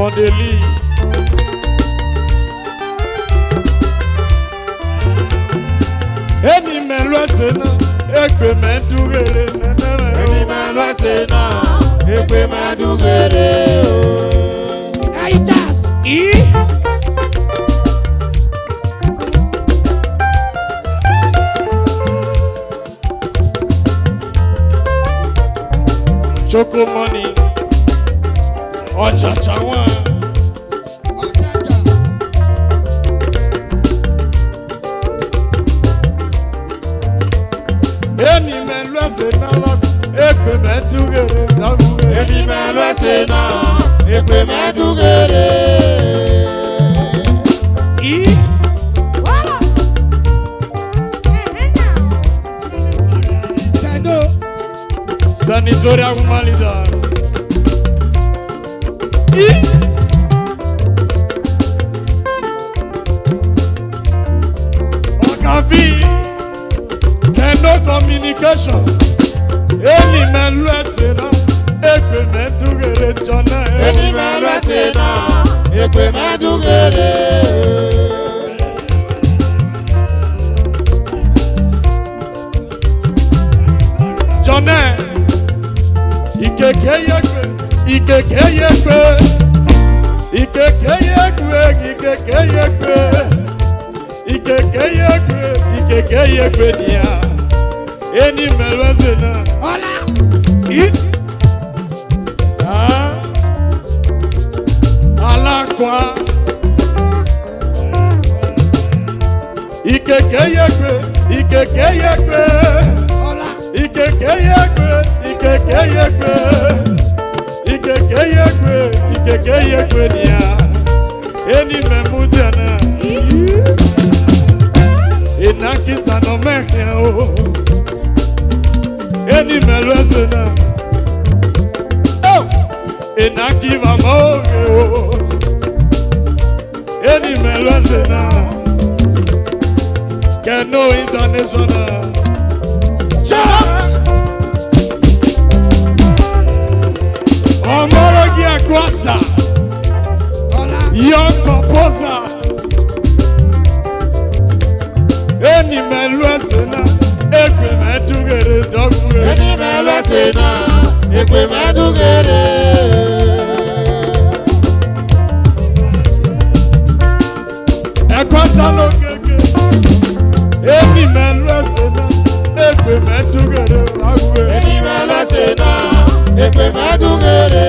Bondeli. Eni melwa sena, ekwe medugere nene. Eni melwa sena, ekwe medugere. Aitas. Choco money, Ochacha one. Eni melwa sena, ekwe medugere dagure. Eni melwa sena, ekwe medugere. Sanitoria humanidad. Okafi, kendo communication. Eni melwa sena, ekwe medugere jona. Eni melwa sena, ekwe medugere. Jona. Ikeke yekwe, ikeke yekwe, ikeke yekwe, ikeke yekwe, ikeke yekwe, ikeke yekwe niya. Eni melwa sena. Hola. Alakwa. Ikeke yekwe, ikeke yekwe. Hola. Ikeke yekwe, ikeke yekwe, ikeke yekwe, ikeke yekwe niya. Eni memutana. Inakita no mekya o. Eni melwezena. Oh, inakiva moge o. Eni melwezena. Keno international. Omologi Akwasa, young composer. Eni melwa sena, ekwe medugere dogure. Eni melwa sena, ekwe medugere. Akwasa no keke. Eni melwa sena, ekwe medugere dogure. Eni melwa sena, ekwe medugere.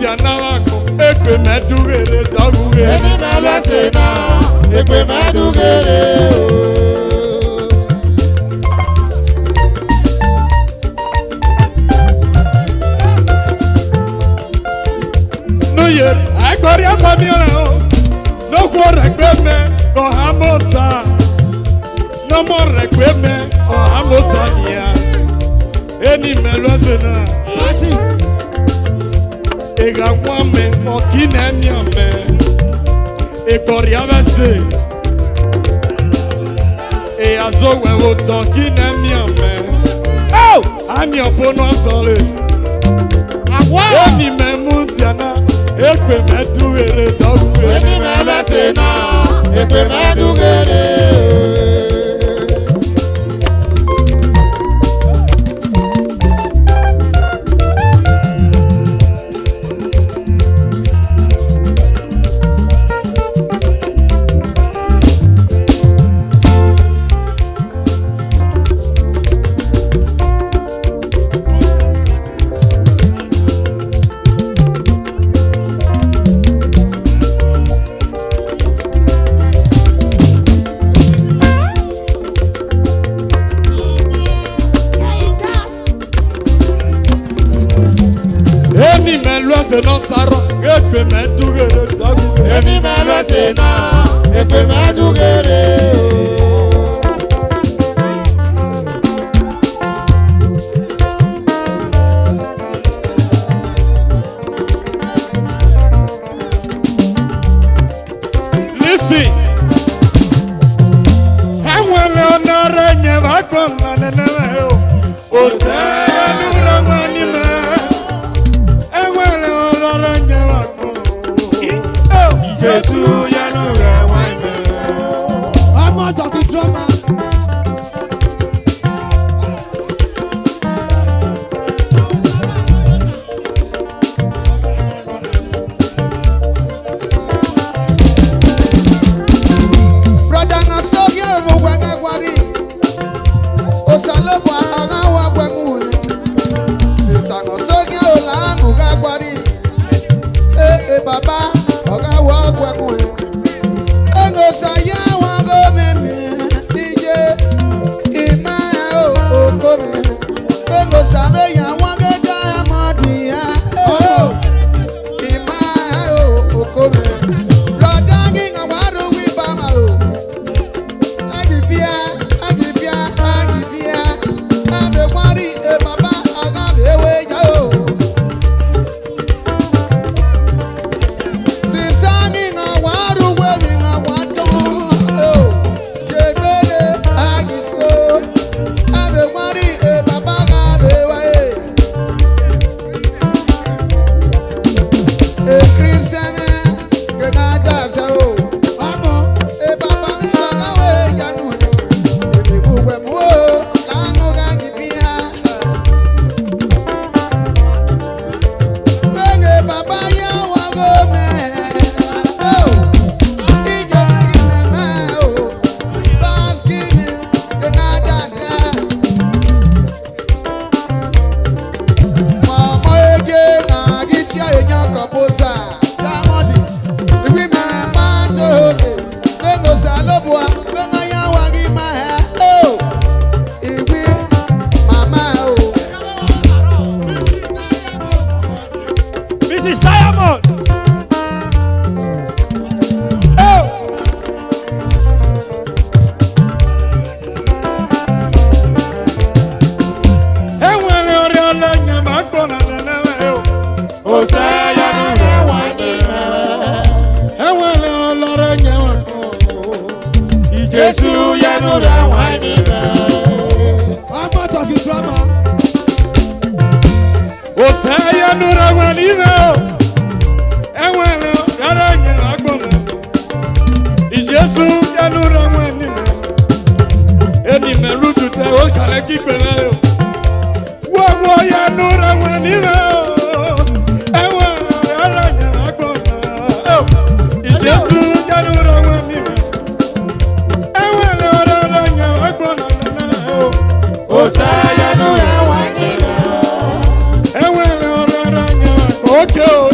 tiana wako ekwe medugere dogure. Eni melwese na ekwe medugere. No yer, agbori afami o. No kwa regbe me ko hamosa. No mo regbe me o hamosa nia. Eni melwese na. Ega kwame okine niame. Ekori avese. E azowe woto kine niame. Oh! Ami opono asole. Eni memu tiana. Ekwe medugere dogure. Eni melwese na ekwe medugere. Eni melwese no saro ekwe medugere dogure. Eni melwese na ekwe medugere. Listen. Enwele onare nye wakona nenewe o. Ose nura manime. Enwele onare nye wakona. Jesu yanu rewane. I'm talking drama. Brother na sogi mo wanga kwari. Osalobo anga wa gwangu. Sisa no sogi ola mu ga kwari. Baba oga wa gwangu. Ego saya wa go meme DJ Ima o kome. Ego sabe ya wa ge diamond ya. Ima o kome. Brother gi na waru wi bama o. Agifia. Abe kwari baba aga be we ja o. Sisani na waru we mi na wato o. Jebere agiso. Abe kwari baba aga be we. Christian ke ga da se o. Amo baba mi aga we ja nu. Ebi bu we mu o. Lanu ga gibia. Bene baba ya wa go me. Oh. Ijo me me o. Baskini ke ga da se. Mama eje na giti ayan komposa. Damodi. Iwi me ma to ke. Beno salobua. Beno ya wa gi ma he. Oh. Iwi mama o. Mrs. Diamond. Oh. Enwele oriole nye makona nenewe o. Ose yanu rewane. Enwele olore nye wakona. Jesu yanu rewane. I'm talking drama. Ose yanura wanime o. Enwele olore nye wakona. Jesu yanura wanime. Eni melutu te o kale kipele o. Wo yanura wanime o. Enwele olore nye wakona. Jesu yanura wanime. Enwele olore nye wakona o. Ose yanu rewane. Enwele olore nye wakona. Okay o.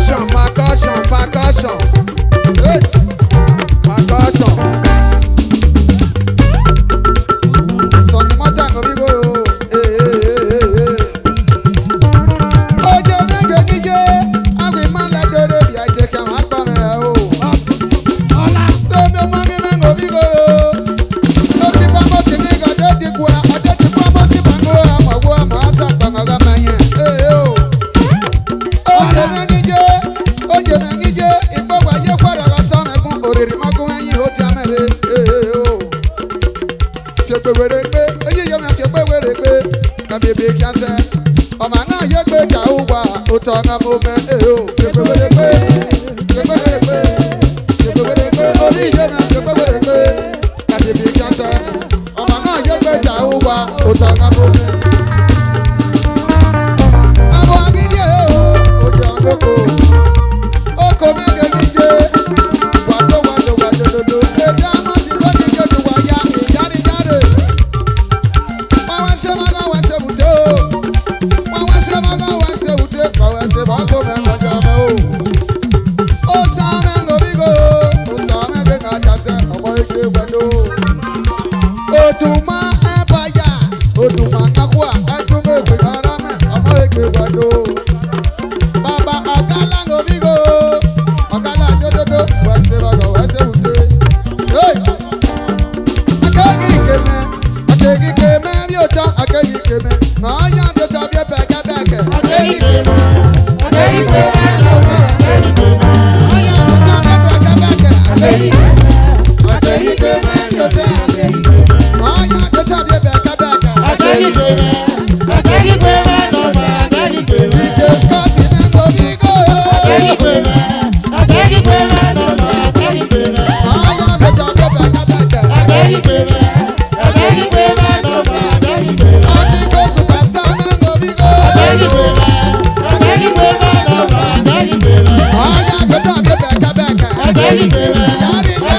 percussion. Yes, percussion. Sonny Motango, we go. Oje menge gije, awi man like the baby. I take him up from here. Ola, don't be money mango, we go. No tipa mo tini go de di kwa, ade tipa mo si bango, amawo amasa bango manye. Oje menge gije, ipo wa ye kwara wa so me fun oriri magun yin o ti amere. Fiekpe were pe, oye yo me fiekpe were pe, ka bebe kiase. Ọmọ náà yẹ gbé ká ó wà, ó tọ́ ọ́nà mo mẹ́ fiekpe were pe, fiekpe were pe, fiekpe were pe, orí ìjọ náà fiekpe were pe, ka bebe kiase. Ọmọ náà yẹ gbé ká ó wà, ó tọ́ ọ́nà mo mẹ́. Àwọn agídí ó ti ọ̀n lóko, ó kò mí gègé, wàdó, èdè àmọ́ ti bọ́ ní gègé wáyà, ìjáde. Wọ́n wá ṣe máa wá ṣe bùtẹ́ o. Wọ́n wá ṣe máa wá ṣe bùtẹ́. Wọ́n wá ṣe máa kó mẹ́rin ọjọ́ mẹ́ o. Ó sàn mẹ́rin orígo. Ó sàn mẹ́rin kàjàṣẹ́ ọmọ ike wẹ̀lú. Odùmá ẹ̀ báyà. Odùmá kakúà. Ẹ̀dùnmọ̀ ègbè ara mẹ́ ọmọ ike wẹ̀lú. Bàbá ọ̀gálà orígo. Ọ̀gálà jódódó. Wọ́n ṣe bùtẹ́. Akegi keme biota, akegi keme. Manya biota bie beke. Akegi keme biota, manya biota bie beke. Akegi keme biota, manya biota bie beke. DJ Scott Mengo Vigo. Manya biota bie beke. Atiko superstar Mengo Vigo. Manya biota bie beke. Yari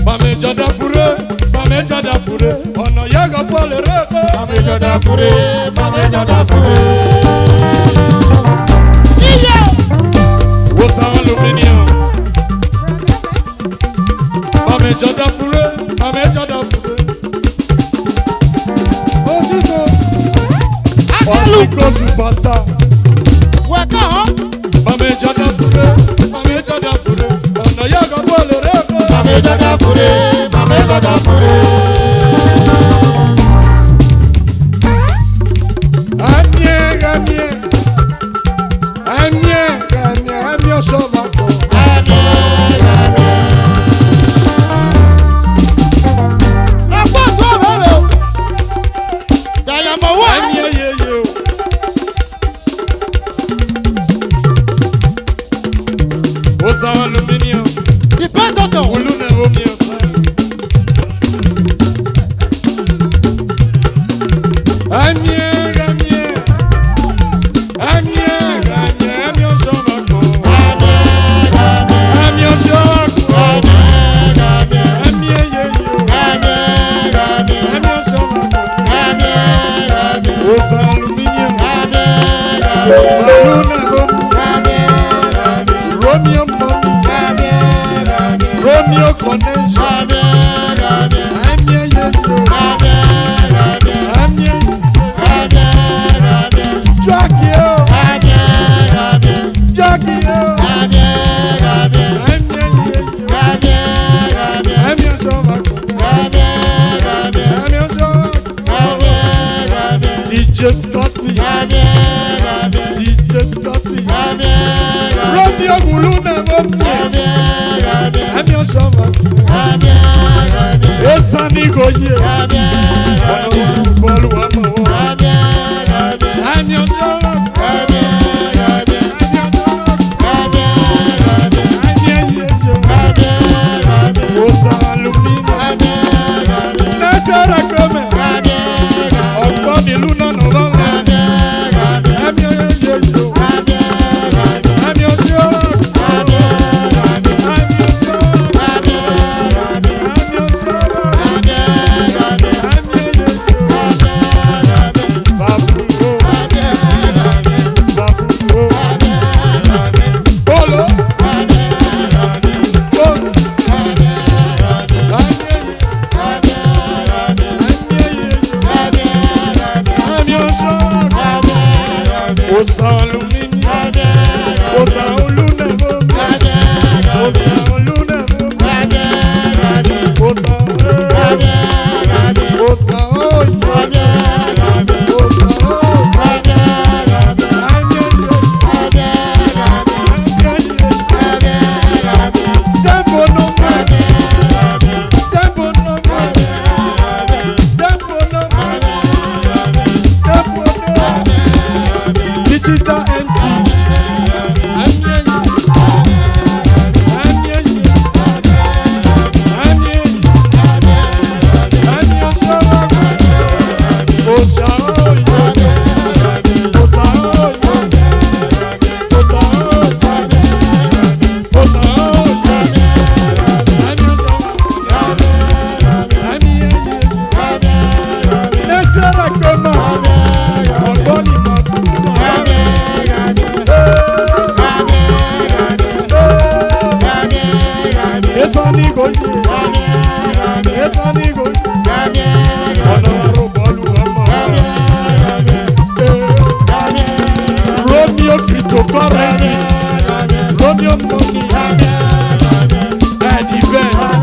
Mame jada fure. Mame jada fure. Ọ̀nà yẹ́gà fọ́lẹ̀ rẹ̀ pé. Mame jada fure. Wosan aluminium. Mame jada fure. Otiko superstar. Mame jada fure. Ọ̀nà yẹ́gà fọ́lẹ̀ rẹ̀ pé. Mame jada fure. Amie oshovako. Amie yeyo. Wosan aluminium. Wulu ne omi ọ̀sán. Amie oshovako. Amie oshovako. Amie yeyo. Amie oshovako. Wosan aluminium. Wulu ne omi. Romeo mommy. Romeo connection. Amie yeyo. Jackie o. Amie oshovako. DJ Scotty. Romeo Wulu ne omi. Amie oshovako. Esani goye. Ọ̀nà òkú bọ́ọ̀lù ọmọ wọn. Amie oshovako. Amie yeyo. Wosan aluminium. Nẹ́sẹ̀rẹ̀ kọ́mẹ̀. Osa alumini. Osa olunemo. Osa olunemo. Osa Osa oyi. Osa Digital MC. Romeo cryptocurrency, Romeo money, Eddie Ben,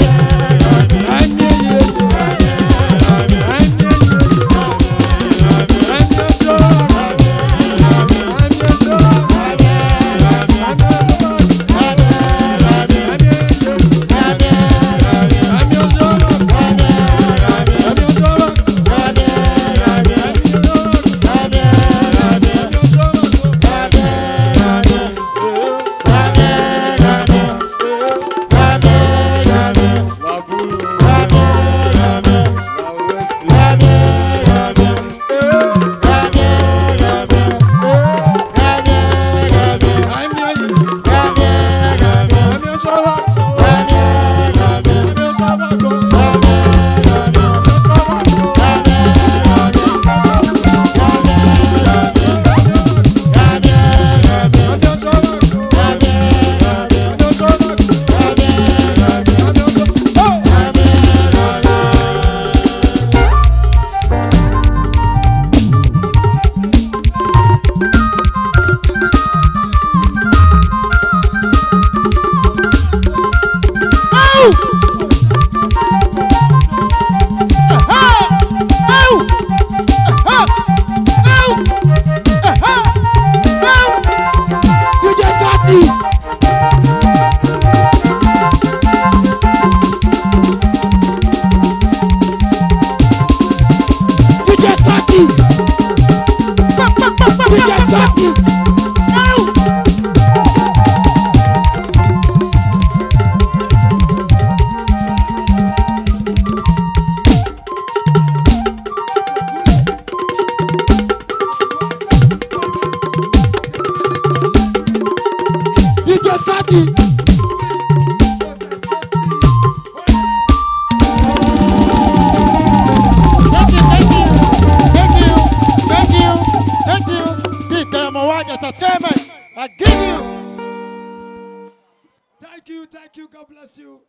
Entertainment. I give you. Thank you. God bless you.